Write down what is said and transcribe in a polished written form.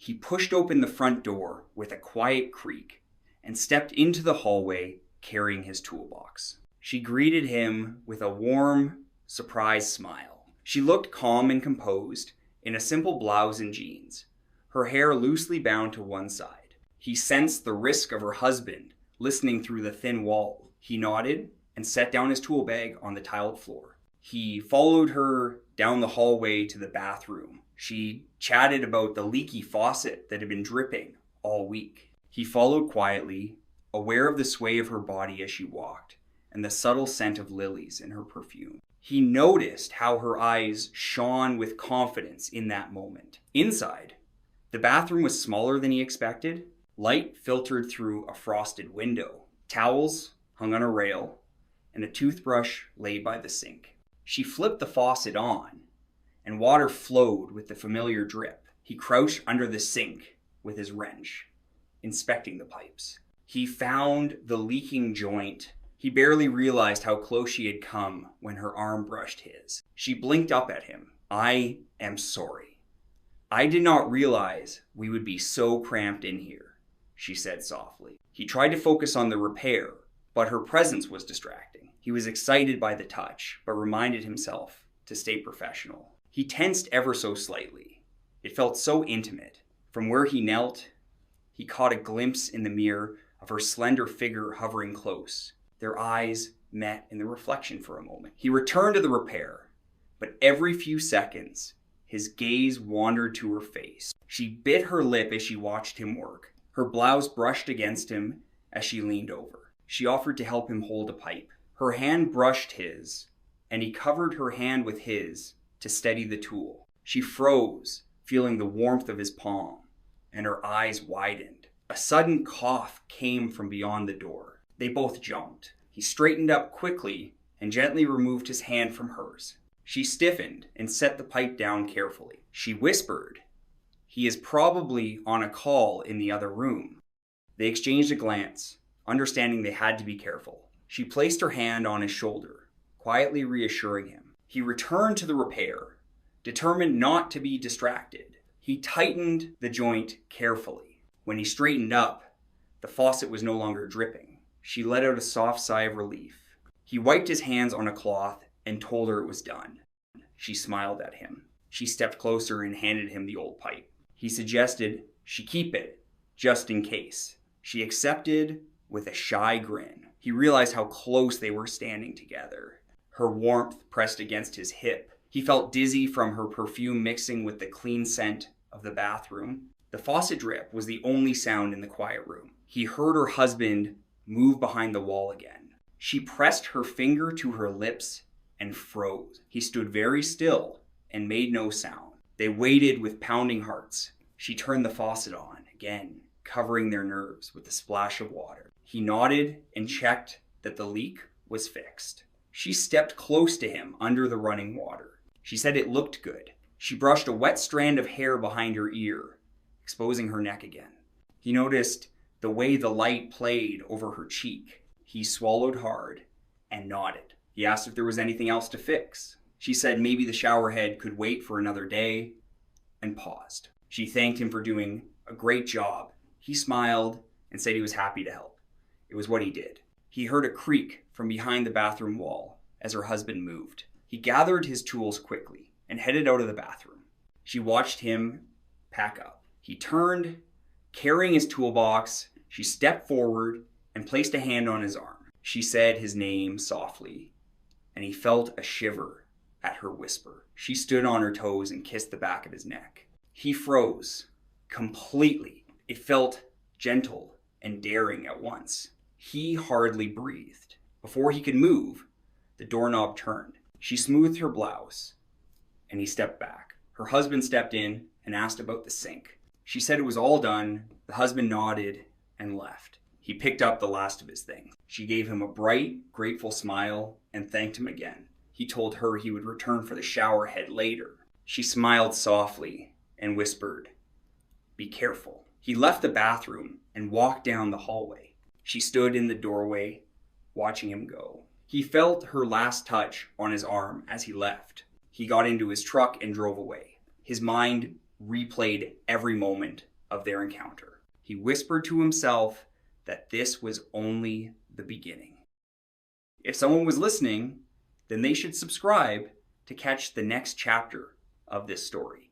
He pushed open the front door with a quiet creak and stepped into the hallway carrying his toolbox. She greeted him with a warm, surprised smile. She looked calm and composed in a simple blouse and jeans, her hair loosely bound to one side. He sensed the risk of her husband listening through the thin wall. He nodded and set down his tool bag on the tiled floor. He followed her down the hallway to the bathroom. She chatted about the leaky faucet that had been dripping all week. He followed quietly, aware of the sway of her body as she walked and the subtle scent of lilies in her perfume. He noticed how her eyes shone with confidence in that moment. Inside, the bathroom was smaller than he expected. Light filtered through a frosted window. Towels hung on a rail, and a toothbrush lay by the sink. She flipped the faucet on, and water flowed with the familiar drip. He crouched under the sink with his wrench, inspecting the pipes. He found the leaking joint. He barely realized how close she had come when her arm brushed his. She blinked up at him. "I am sorry. I did not realize we would be so cramped in here," she said softly. He tried to focus on the repair, but her presence was distracting. He was excited by the touch, but reminded himself to stay professional. He tensed ever so slightly. It felt so intimate. From where he knelt, he caught a glimpse in the mirror of her slender figure hovering close. Their eyes met in the reflection for a moment. He returned to the repair, but every few seconds, his gaze wandered to her face. She bit her lip as she watched him work. Her blouse brushed against him as she leaned over. She offered to help him hold a pipe. Her hand brushed his, and he covered her hand with his to steady the tool. She froze, feeling the warmth of his palm, and her eyes widened. A sudden cough came from beyond the door. They both jumped. He straightened up quickly and gently removed his hand from hers. She stiffened and set the pipe down carefully. She whispered, "He is probably on a call in the other room." They exchanged a glance, understanding they had to be careful. She placed her hand on his shoulder, quietly reassuring him. He returned to the repair, determined not to be distracted. He tightened the joint carefully. When he straightened up, the faucet was no longer dripping. She let out a soft sigh of relief. He wiped his hands on a cloth and told her it was done. She smiled at him. She stepped closer and handed him the old pipe. He suggested she keep it, just in case. She accepted with a shy grin. He realized how close they were standing together. Her warmth pressed against his hip. He felt dizzy from her perfume mixing with the clean scent of the bathroom. The faucet drip was the only sound in the quiet room. He heard her husband move behind the wall again. She pressed her finger to her lips and froze. He stood very still and made no sound. They waited with pounding hearts. She turned the faucet on again, covering their nerves with a splash of water. He nodded and checked that the leak was fixed. She stepped close to him under the running water. She said it looked good. She brushed a wet strand of hair behind her ear, exposing her neck again. He noticed the way the light played over her cheek. He swallowed hard and nodded. He asked if there was anything else to fix. She said maybe the shower head could wait for another day, and paused. She thanked him for doing a great job. He smiled and said he was happy to help. It was what he did. He heard a creak from behind the bathroom wall as her husband moved. He gathered his tools quickly and headed out of the bathroom. She watched him pack up. He turned, carrying his toolbox. She stepped forward and placed a hand on his arm. She said his name softly, and he felt a shiver at her whisper. She stood on her toes and kissed the back of his neck. He froze completely. It felt gentle and daring at once. He hardly breathed. Before he could move, the doorknob turned. She smoothed her blouse, and he stepped back. Her husband stepped in and asked about the sink. She said it was all done. The husband nodded and left. He picked up the last of his things. She gave him a bright, grateful smile and thanked him again. He told her he would return for the shower head later. She smiled softly and whispered, "Be careful." He left the bathroom and walked down the hallway. She stood in the doorway, watching him go. He felt her last touch on his arm as he left. He got into his truck and drove away. His mind replayed every moment of their encounter. He whispered to himself that this was only the beginning. If someone was listening, then they should subscribe to catch the next chapter of this story.